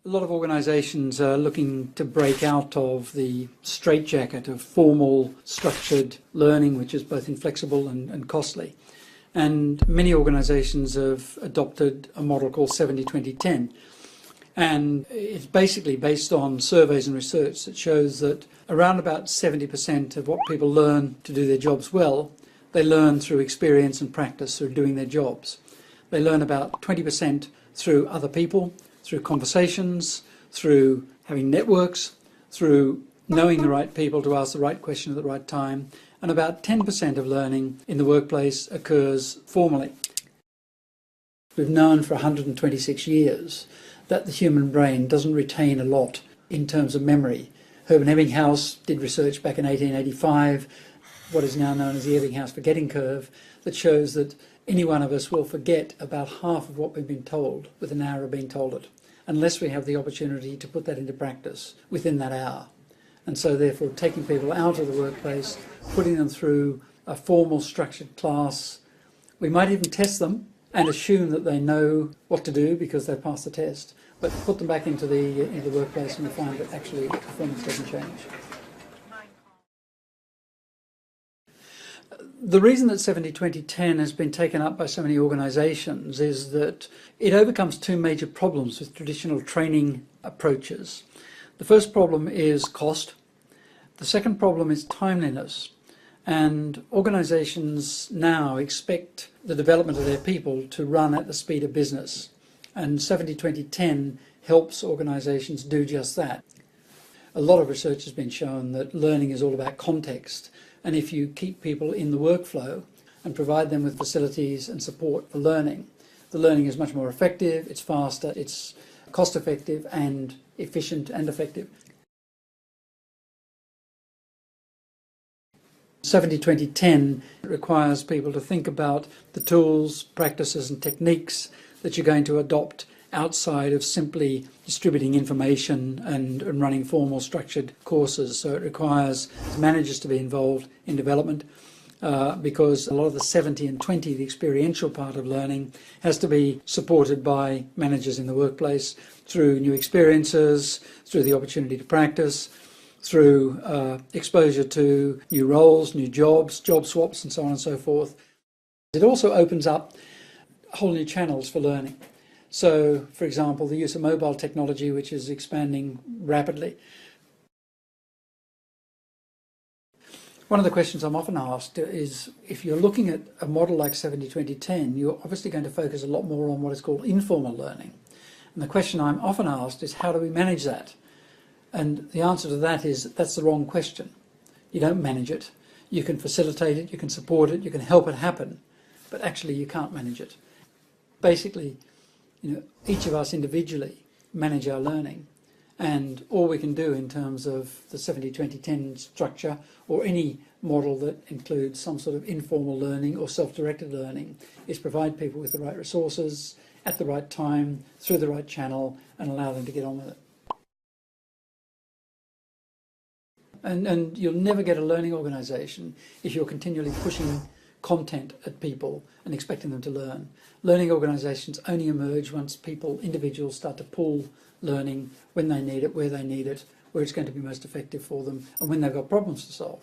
A lot of organisations are looking to break out of the straitjacket of formal, structured learning, which is both inflexible and costly. And many organisations have adopted a model called 70-20-10. And it's basically based on surveys and research that shows that around about 70% of what people learn to do their jobs well, they learn through experience and practice, through doing their jobs. They learn about 20% through other people, through conversations, through having networks, through knowing the right people to ask the right question at the right time, and about 10% of learning in the workplace occurs formally. We've known for 126 years that the human brain doesn't retain a lot in terms of memory. Herman Ebbinghaus did research back in 1885, what is now known as the Ebbinghaus forgetting curve, that shows that any one of us will forget about half of what we've been told within an hour of being told it, unless we have the opportunity to put that into practice within that hour. And so therefore taking people out of the workplace, putting them through a formal structured class, we might even test them and assume that they know what to do because they passed the test, but put them back into the workplace and we find that actually performance doesn't change. The reason that 70-20-10 has been taken up by so many organisations is that it overcomes two major problems with traditional training approaches. The first problem is cost. The second problem is timeliness. And organisations now expect the development of their people to run at the speed of business. And 70-20-10 helps organisations do just that. A lot of research has been shown that learning is all about context. And if you keep people in the workflow and provide them with facilities and support for learning, the learning is much more effective, it's faster, it's cost effective and efficient and effective. 70-20-10 requires people to think about the tools, practices and techniques that you're going to adopt outside of simply distributing information and running formal structured courses. So it requires managers to be involved in development because a lot of the 70 and 20, the experiential part of learning, has to be supported by managers in the workplace through new experiences, through the opportunity to practice, through exposure to new roles, new jobs, job swaps and so on and so forth. It also opens up whole new channels for learning. So, for example, the use of mobile technology, which is expanding rapidly. One of the questions I'm often asked is, if you're looking at a model like 70-20-10, you're obviously going to focus a lot more on what is called informal learning. And the question I'm often asked is, how do we manage that? And the answer to that is, that's the wrong question. You don't manage it. You can facilitate it, you can support it, you can help it happen, but actually you can't manage it. Basically, each of us individually manage our learning, and all we can do in terms of the 70-20-10 structure or any model that includes some sort of informal learning or self-directed learning is provide people with the right resources at the right time, through the right channel, and allow them to get on with it. And you'll never get a learning organisation if you're continually pushing content at people and expecting them to learn. Learning organisations only emerge once people, individuals, start to pull learning when they need it, where it's going to be most effective for them, and when they've got problems to solve.